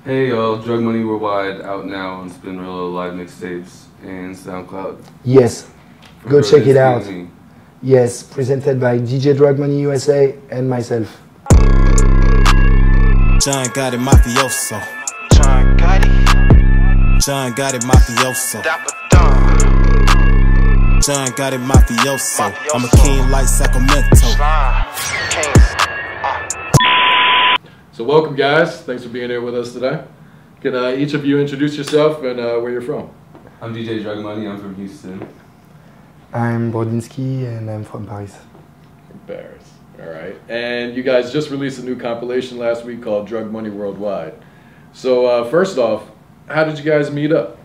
Hey y'all, Drug Money Worldwide out now on Spinrilla Live Mixtapes and SoundCloud. Yes, From go check it Brodinski out. and me. Yes, presented by DJ Drug Money USA and myself. John got it, Mafioso. John got it. John got it, Mafioso. Dapper Don. John got it, Mafioso. I'm a king like Sacramento. Slime. Kings. So welcome guys, thanks for being here with us today. Can each of you introduce yourself and where you're from? I'm DJ Drug Money, I'm from Houston. I'm Brodinski and I'm from Paris. From Paris, alright. And you guys just released a new compilation last week called Drug Money Worldwide. So first off, how did you guys meet up?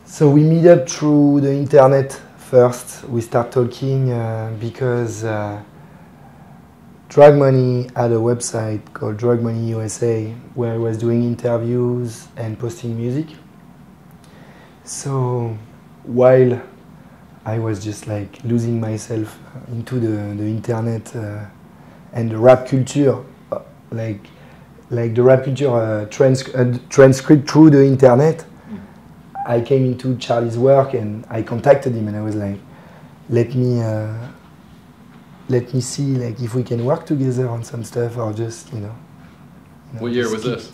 So we meet up through the internet first. We start talking because Drug Money had a website called Drug Money USA where I was doing interviews and posting music. So while I was just like losing myself into the internet and the rap culture, like the rap culture transcript through the internet, I came into Charlie's work and I contacted him and I was like, let me see like if we can work together on some stuff or just, you know. What year was this?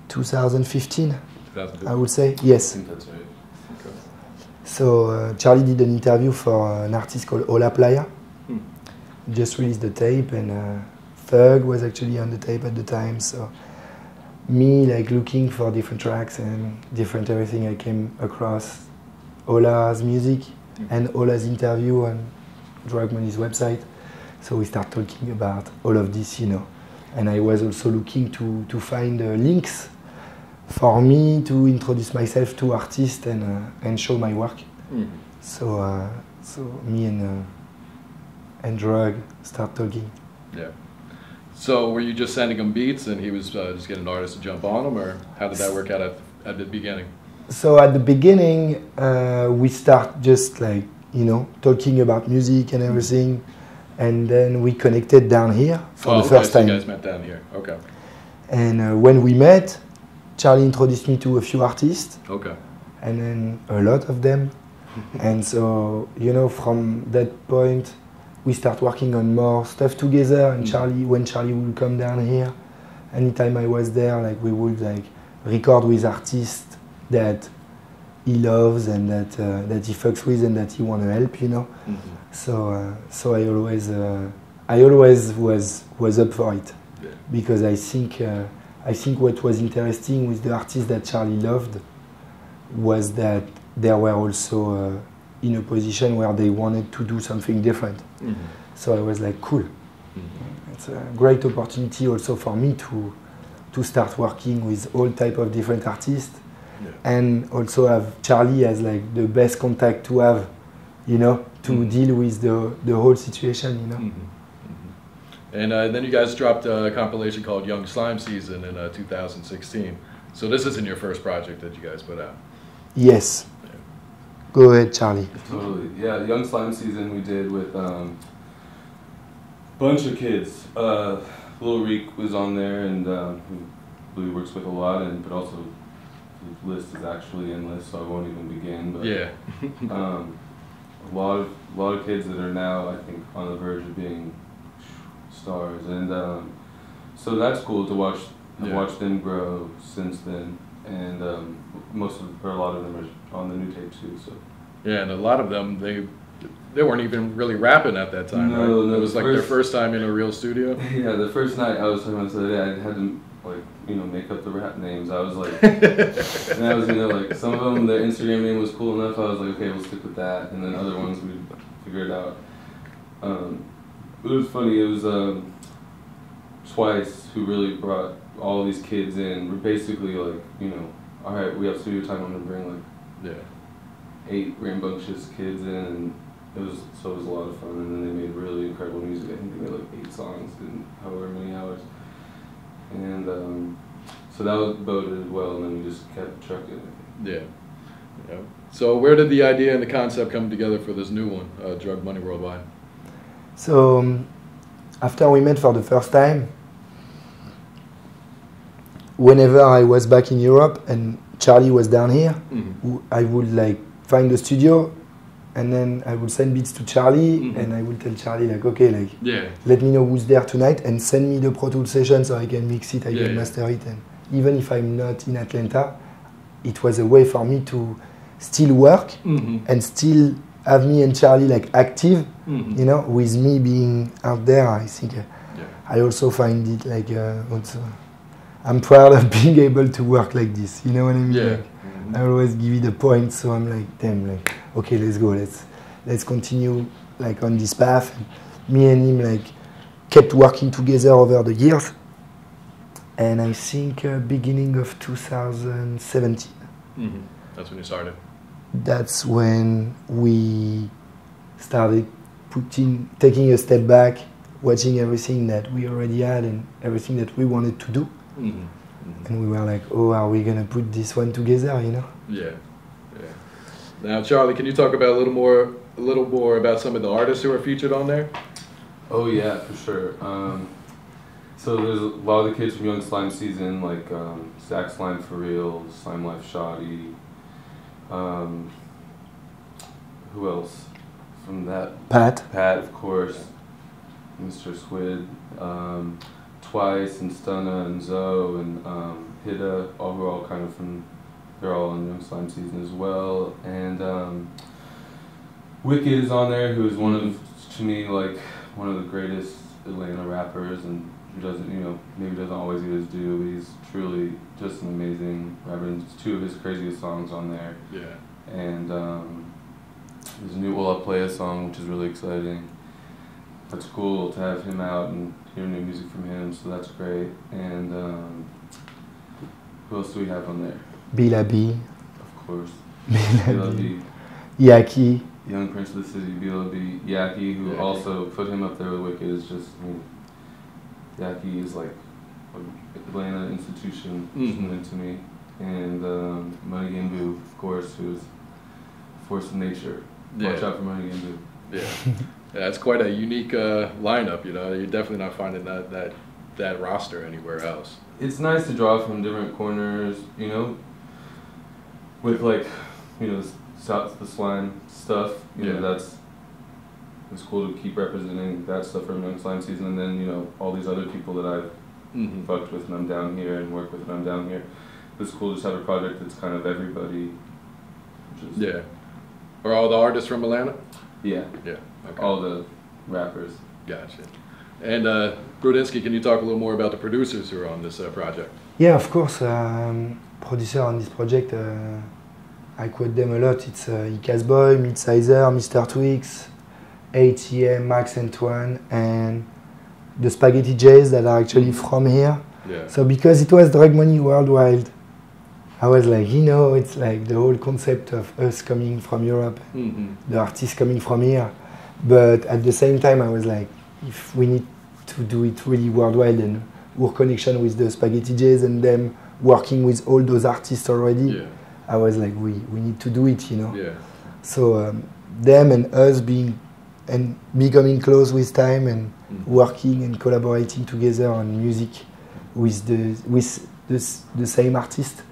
2015, 2015. I would say. Yes. I think that's right. Okay. So Charlie did an interview for an artist called Ola Playa. Just released the tape and Thug was actually on the tape at the time. So me like looking for different tracks and different everything, I came across Ola's music and Ola's interview on Drug Money's website. So we start talking about all of this, you know. And I was also looking to find links for me to introduce myself to artists and show my work. So me and Drug start talking. Yeah. So were you just sending him beats and he was just getting an artist to jump on them, or how did that work out at the beginning? So at the beginning, we start just like, you know, talking about music and everything, and then we connected down here for the first time. So you guys met down here, okay. And when we met, Charlie introduced me to a few artists, Okay. and then a lot of them. And so, you know, from that point, we start working on more stuff together. And Charlie, when Charlie would come down here, anytime I was there, like we would like record with artists that he loves and that he fucks with and that he want to help, you know. So I always was up for it, because I think what was interesting with the artists that Charlie loved was that they were also in a position where they wanted to do something different. So I was like, cool. It's a great opportunity also for me to start working with all type of different artists. And also have Charlie as like the best contact to have, you know, to deal with the whole situation, you know. And then you guys dropped a compilation called Young Slime Season in 2016. So this isn't your first project that you guys put out? Yes. Yeah. Go ahead, Charlie. Totally. Yeah, Young Slime Season we did with bunch of kids. Lil Reek was on there, and who he works with a lot, but also the list is actually endless, so I won't even begin. But yeah. a lot of kids that are now, I think, on the verge of being stars, and so that's cool to watch. I've watched them grow since then, and a lot of them are on the new tape too. So yeah, and a lot of them they weren't even really rapping at that time, right? No, it was like their first time in a real studio. Yeah, the first night I was talking about today, I had to like, you know, make up the rap names. I was like, and I was, you know, like some of them, their Instagram name was cool enough. I was like, okay, we'll stick with that, and then other ones we figured out. It was funny. It was Twice who really brought all these kids in. We're basically like, you know, all right, we have studio time. I'm gonna bring like 8 rambunctious kids in, and it was a lot of fun. And then they made really incredible music. I think they made like 8 songs in however many hours. And so that was boded well, and then we just kept trucking it. Yeah. So where did the idea and the concept come together for this new one, Drug Money Worldwide? So after we met for the first time, whenever I was back in Europe and Charlie was down here, I would like find a studio, and then I would send beats to Charlie, and I would tell Charlie like, okay, like, let me know who's there tonight, and send me the Pro Tools session so I can mix it, I can master it, and even if I'm not in Atlanta, it was a way for me to still work and still have me and Charlie like active, you know, with me being out there. I think I also find it like also, I'm proud of being able to work like this, you know what I mean? Yeah. Like, I always give it a point, so I'm like, damn, like, okay, let's go, let's continue like on this path. And me and him like kept working together over the years, and I think beginning of 2017. That's when you started. That's when we started taking a step back, watching everything that we already had and everything that we wanted to do. And we were like, oh, are we gonna put this one together, you know? Yeah. Now, Charlie, can you talk about a little more about some of the artists who are featured on there? Oh yeah, for sure. So there's a lot of the kids from Young Slime Season, like Zach Slime For Real, Slime Life Shoddy. Who else from that? Pat, of course. Mr. Squid. Twice, and Stunna, and Zoe, and Hida, all kind of from, they're all on Young Slime Season as well. And Wicced is on there, who is one of, to me, like, one of the greatest Atlanta rappers, and who doesn't, you know, maybe doesn't always get his due, but he's truly just an amazing rapper. And there's 2 of his craziest songs on there. And there's a new Ola Playa song, which is really exciting. That's cool to have him out and hear new music from him, so that's great. And who else do we have on there? Bally Baby, of course. Bally Baby, Yakki, Young Prince of the City, Bally Baby, Yakki, who also put him up there with Wicced. Is just, I mean, Yakki is like an Atlanta institution to me. And Moneygame Boo, of course, who is a force of nature. Watch out for Moneygame Boo. Yeah, it's quite a unique lineup. You know, you're definitely not finding that roster anywhere else. It's nice to draw from different corners, you know, with like, you know, the slime stuff. You know, it's cool to keep representing that stuff from Young Slime Season, and then, you know, all these other people that I've fucked with and I'm down here and work with and I'm down here. It's cool to just have a project that's kind of everybody. Which is Are all the artists from Atlanta? Yeah. Okay. All the rappers. Gotcha. And Brodinski, can you talk a little more about the producers who are on this project? Yeah, of course. Producer on this project, I quote them a lot. It's Ikaz Boi, Syzer, Mr. Twix, ATL, Max Antoine, and the Spaghetti Jays that are actually from here. So because it was Drug Money Worldwide, I was like, you know, it's like the whole concept of us coming from Europe, the artists coming from here. But at the same time, I was like, if we need to do it really worldwide and work connection with the Spaghetti Jays and them working with all those artists already, I was like, we need to do it, you know. So them and us becoming close with time and working and collaborating together on music with the same artist.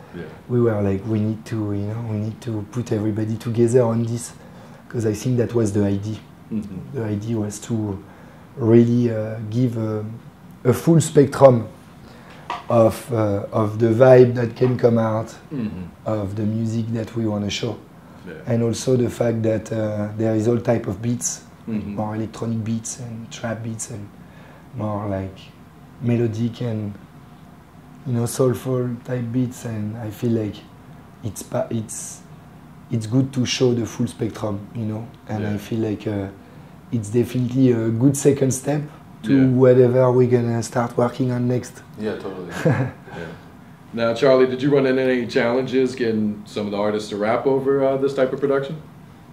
We were like, we need to put everybody together on this, because I think that was the idea. The idea was to really give a full spectrum of the vibe that can come out of the music that we want to show, and also the fact that there is all type of beats, more electronic beats and trap beats, and more like melodic and, you know, soulful type beats, and I feel like it's good to show the full spectrum, you know, and I feel like it's definitely a good second step to whatever we're gonna start working on next. Yeah, totally. Now, Charlie, did you run into any challenges getting some of the artists to rap over this type of production?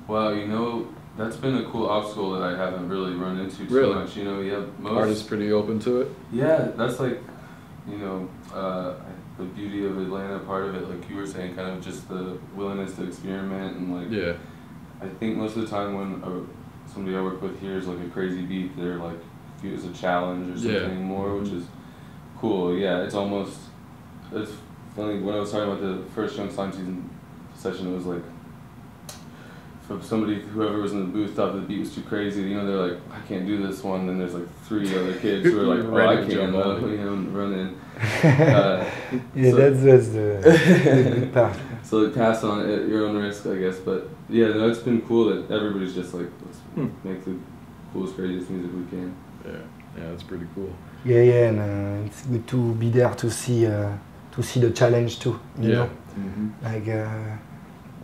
Well, you know, that's been a cool obstacle that I haven't really run into too much. You know, most artists pretty open to it. Yeah, that's like, you know, the beauty of Atlanta, part of it, like you were saying, kind of just the willingness to experiment, and like, I think most of the time when somebody I work with hears like a crazy beat, they're like, view it as a challenge or something more, which is cool. Yeah, it's almost, it's funny, when I was talking about the first Young Slime season session, it was like, for somebody, whoever was in the booth thought the beat was too crazy, you know, they're like, I can't do this one, then there's like 3 other kids who are like, oh, I can, you know, run in. Yeah, so, that's the good part. So like, pass on at your own risk, I guess, but yeah, no, it's been cool that everybody's just like, let's make the coolest, craziest music we can. Yeah, that's pretty cool. Yeah, and it's good to be there to see the challenge too, you know? Like,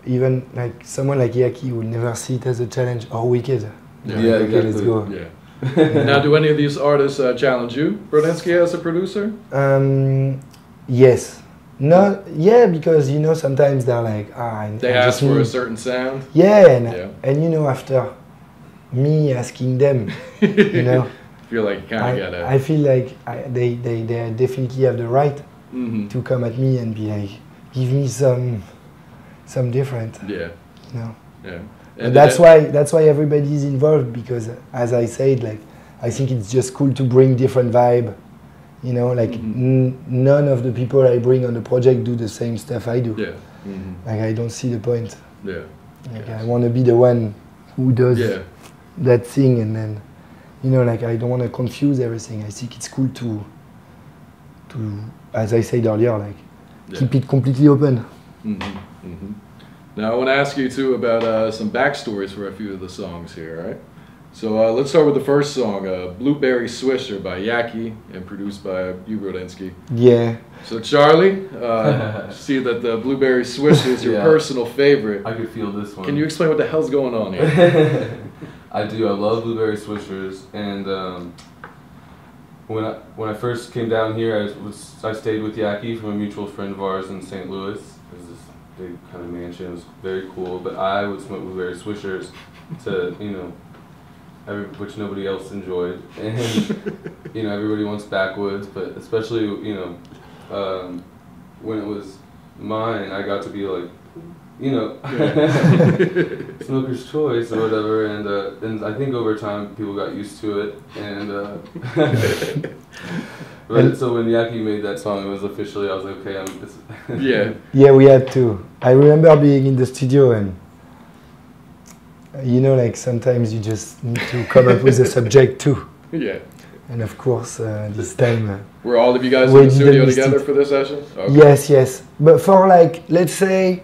even like someone like Yakki would never see it as a challenge, or Wicced. Yeah, okay, exactly. Let's go. Yeah. Now, do any of these artists challenge you, Brodinski, as a producer? Yes. No, yeah, because you know sometimes they're like, they ask for a certain sound. Yeah, and you know, after me asking them, you know, feel like you kind of get it. I feel like they definitely have the right to come at me and be like, give me some different. Yeah. No. Yeah. And that's why everybody's involved, because as I said, like, I think it's just cool to bring different vibe. You know, like none of the people I bring on the project do the same stuff I do. Yeah. Like, I don't see the point. Yeah. Like, I want to be the one who does that thing, and then, you know, like, I don't want to confuse everything. I think it's cool to as I said earlier, like, keep it completely open. Now, I want to ask you too about some backstories for a few of the songs here, right? So let's start with the first song, Blueberry Swisher by Yakki and produced by you, Brodinski. Yeah. So Charlie, see that the Blueberry Swisher is your personal favorite. I could feel this one. Can you explain what the hell's going on here? I do. I love Blueberry Swishers, and when I first came down here, I stayed with Yakki from a mutual friend of ours in St. Louis. It was this big kind of mansion. It was very cool, but I would smoke Blueberry Swishers to, you know, which nobody else enjoyed, and you know, everybody wants backwoods, but especially, you know, when it was mine, I got to be like, you know, smoker's choice or whatever, and I think over time people got used to it, and but so when Yakki made that song, it was officially, I was like, okay, yeah, we had to. I remember being in the studio, and you know, like, sometimes you just need to come up with a subject too. Yeah. And of course, this time... were all of you guys in the studio together for this session? Okay. Yes. But for, like, let's say,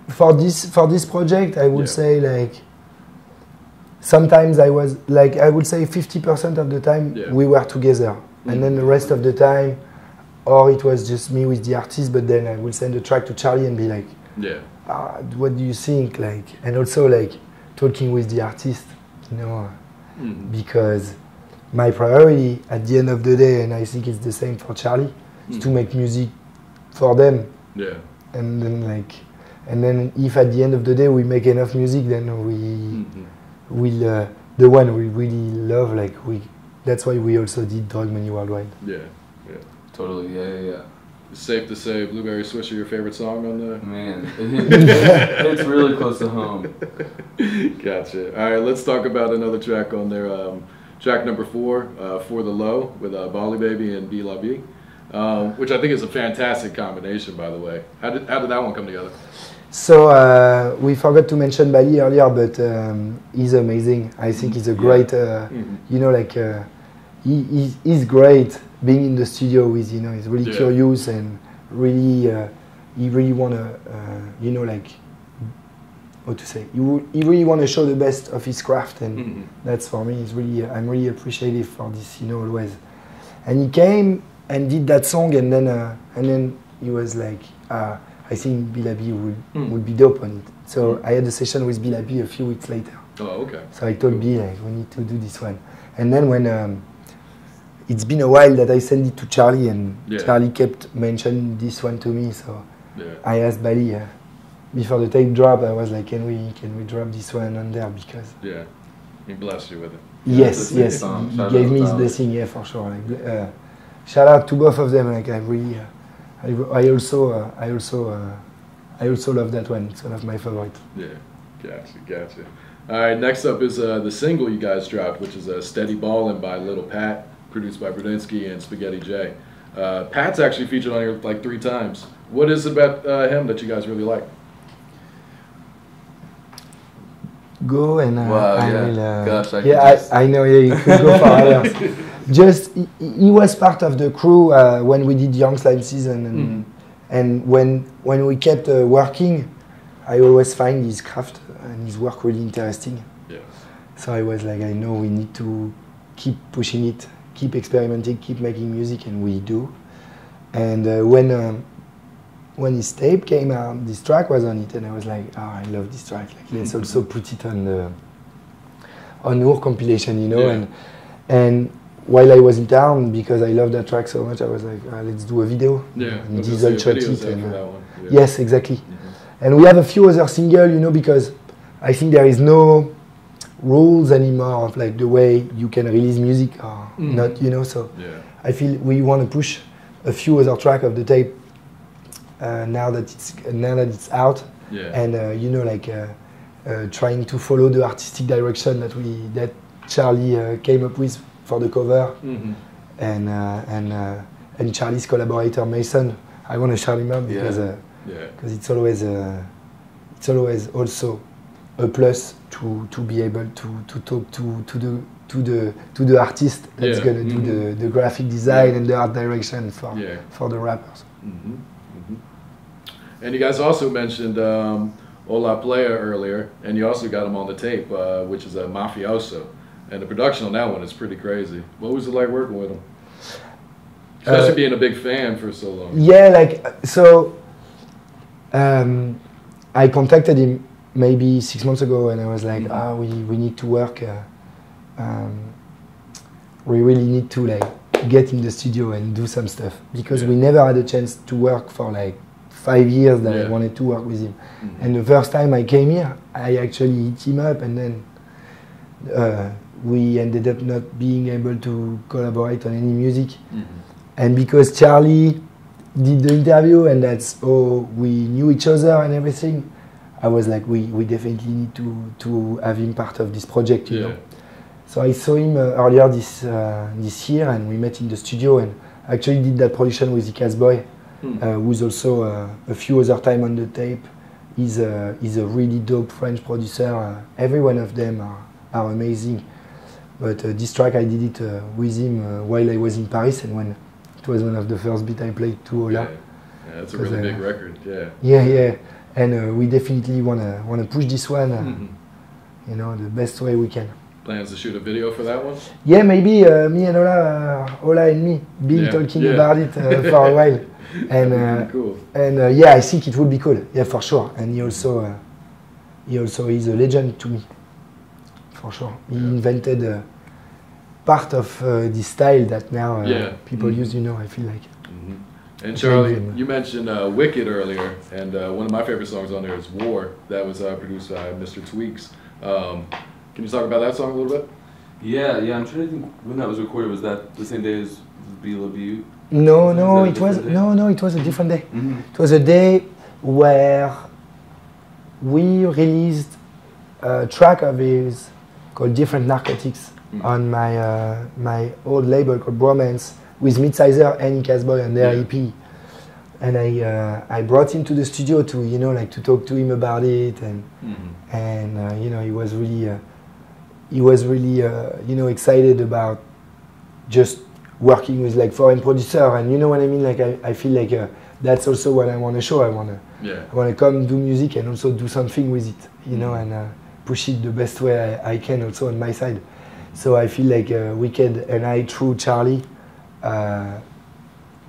for this project, I would say, like, sometimes I was, like, I would say 50% of the time we were together. And then the rest of the time, or it was just me with the artist, but then I would send the track to Charlie and be like, what do you think? Like, and also, like, talking with the artist, you know, because my priority at the end of the day, and I think it's the same for Charlie, is to make music for them. Yeah. And then, like, and then if at the end of the day we make enough music, then we'll the one we really love, like, that's why we also did Drug Money Worldwide. Yeah. Totally. Yeah. It's safe to say Blueberry Swisher your favorite song on the... Man, it's really close to home. Gotcha. All right, let's talk about another track on there. Track number 4, For the Low, with Bally Baby and Bally Baby, which I think is a fantastic combination, by the way. How did that one come together? So we forgot to mention Bally earlier, but he's amazing. I think he's a great, you know, like, he's great being in the studio with, you know, he's really curious and really, he really want to, you know, like, how to say, he really want to show the best of his craft, and that's, for me, is really, I'm really appreciative for this, you know, always. And he came and did that song, and then he was like, I think Bally Baby would be dope on it. So I had a session with Bally Baby a few weeks later. Oh, okay. So I told B, like, we need to do this one. And then when it's been a while that I sent it to Charlie, and Charlie kept mentioning this one to me. So I asked Bally before the tape drop. I was like, can we drop this one on there, because he blessed you with it. Yes, he gave me his blessing, for sure. Like, shout out to both of them. Like, I really, I also love that one. It's one of my favorites. Yeah, gotcha. All right, next up is the single you guys dropped, which is Steady Ballin' by Lil Patt, produced by Brodinski and Spaghetti J. Pat's actually featured on here like 3 times. What is it about him that you guys really like? Go and Wow, I yeah. will. Gosh, I know. Yeah, you could go for hours. Just he was part of the crew when we did Young Slime season, and when we kept working, I always find his craft and his work really interesting. Yeah. So I was like, I know we need to keep pushing it, keep experimenting, keep making music, and we do. And when his tape came out, this track was on it, and I was like, oh, I love this track. Like, let's also put it on the our compilation, you know. Yeah. And while I was in town, because I love that track so much, I was like, let's do a video. Yeah. And Diesel shot it. And, that one. Yeah. yes, exactly. And we have a few other singles, you know, because I think there is no rules anymore of like the way you can release music or not, you know. So I feel we want to push a few other tracks of the tape now that it's out, and you know, like trying to follow the artistic direction that Charlie came up with for the cover, and Charlie's collaborator Mason. I want to shout him out because it's always also a plus to be able to talk to the artist that's gonna do the graphic design and the art direction for the rappers. And you guys also mentioned Ola Playa earlier, and you also got him on the tape, which is a Mafioso. And the production on that one is pretty crazy. What was it like working with him? Especially being a big fan for so long. Yeah, like, so I contacted him maybe 6 months ago, and I was like, we need to work. We really need to like get in the studio and do some stuff, because we never had a chance to work for like 5 years that I wanted to work with him. And the first time I came here, I actually hit him up, and then we ended up not being able to collaborate on any music. And because Charlie did the interview and that's how we knew each other and everything, I was like, we definitely need to have him part of this project, you know. So I saw him earlier this year, and we met in the studio, and actually did that production with Ikaz Boi, who's also a few other time on the tape. He's a really dope French producer. Every one of them are amazing. But this track, I did it with him while I was in Paris, and when it was one of the first beats I played to Ola. Yeah, that's a really big record. Yeah. And we definitely wanna push this one, you know, the best way we can. Plans to shoot a video for that one? Yeah, maybe me and Ola and me, been talking about it for a while. And cool. And yeah, I think it would be cool. Yeah, for sure. And he also is a legend to me, for sure. He invented part of this style that now people use. You know, I feel like. And Charlie, you mentioned Wicced earlier, and one of my favorite songs on there is War. That was produced by Mr. Tweaks. Can you talk about that song a little bit? Yeah, I'm trying to think when that was recorded. Was that the same day as Bally Baby? No, it was a different day. It was a day where we released a track of his called Different Narcotics on my old label called Bromance, with Syzer and Ikaz Boi on their EP. And I brought him to the studio to, you know, like to talk to him about it, and you know, he was really you know, excited about just working with like foreign producer, and you know what I mean. Like I feel like that's also what I want to show. I want to come do music and also do something with it, you know, and push it the best way I can also on my side. So I feel like Wicced and I, through Charlie,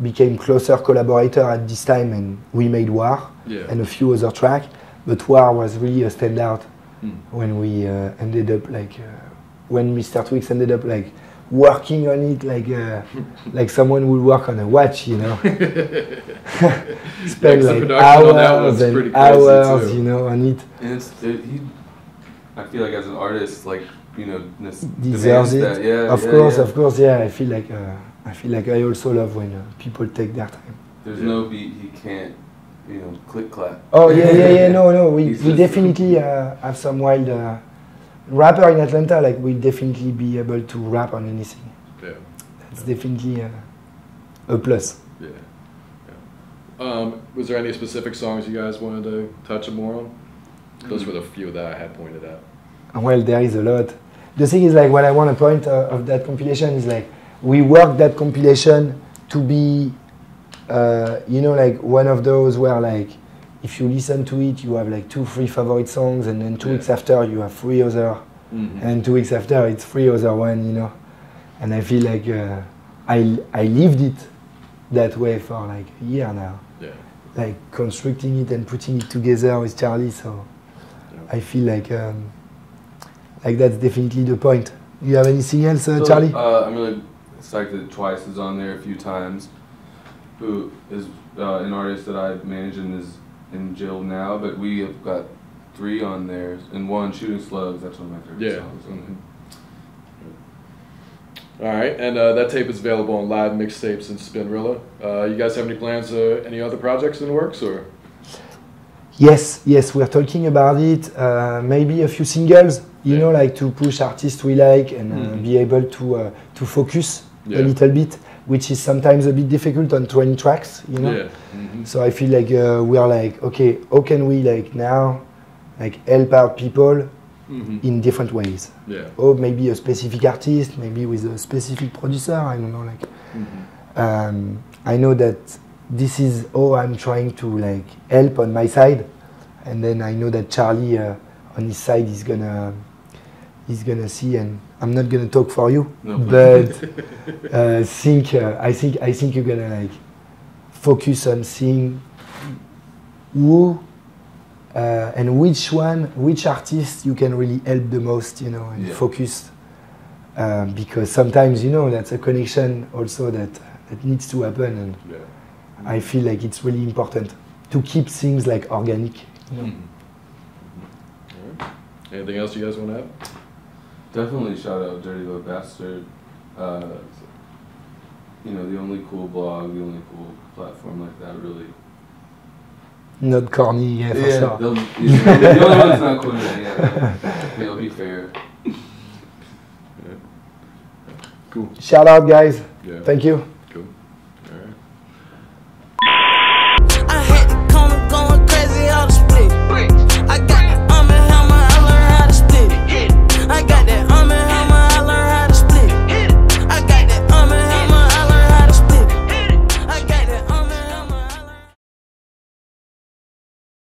became closer collaborator at this time, and we made War and a few other tracks. But War was really a standout when we ended up like when Mr. Tweaks ended up like working on it like someone would work on a watch, you know. Spend like hours and hours, you know, on it. And I feel like as an artist, like, you know, deserves it. That. Of course. Yeah, I feel like I also love when people take their time. There's no beat he can't, you know, click clap. Oh yeah. No. We definitely have some wild rapper in Atlanta. Like, we'll definitely be able to rap on anything. Yeah, that's definitely a a plus. Yeah. Was there any specific songs you guys wanted to touch more on? Those were the few that I had pointed out. Well, there is a lot. The thing is, like, what I want to point of that compilation is, like, we worked that compilation to be, you know, like one of those where, like, if you listen to it, you have like 2-3 favorite songs, and then 2 weeks after you have 3 other, and 2 weeks after it's 3 other one, you know. And I feel like I lived it that way for like a year now. Yeah. Like constructing it and putting it together with Charlie, so I feel like that's definitely the point. You have anything else, Charlie? I'm really psyched that Twice is on there a few times, who is an artist that I manage and is in jail now, but we have got 3 on there, and 1, Shooting Slugs, that's one of my favorite songs on there. All right, and that tape is available on Live Mixtapes and Spinrilla. You guys have any plans, any other projects in the works, or? Yes, we're talking about it. Maybe a few singles, you know, like to push artists we like and be able to focus a little bit, which is sometimes a bit difficult on 20 tracks, you know. So I feel like we are like, okay, how can we like now, like help out people in different ways? Or maybe a specific artist, maybe with a specific producer. I don't know, like. I know that this is how I'm trying to like help on my side, and then I know that Charlie on his side is gonna see, and I'm not gonna talk for you, but I think you're gonna like focus on seeing who and which artist you can really help the most, you know, and focus, because sometimes, you know, that's a connection also that needs to happen, and I feel like it's really important to keep things like organic. You know? Anything else you guys want to add? Definitely shout out Dirty Little Bastard. You know, the only cool blog, the only cool platform like that, really. Not corny, yeah, for sure. The only one that's not cool, it'll be fair. Cool. Shout out, guys. Thank you.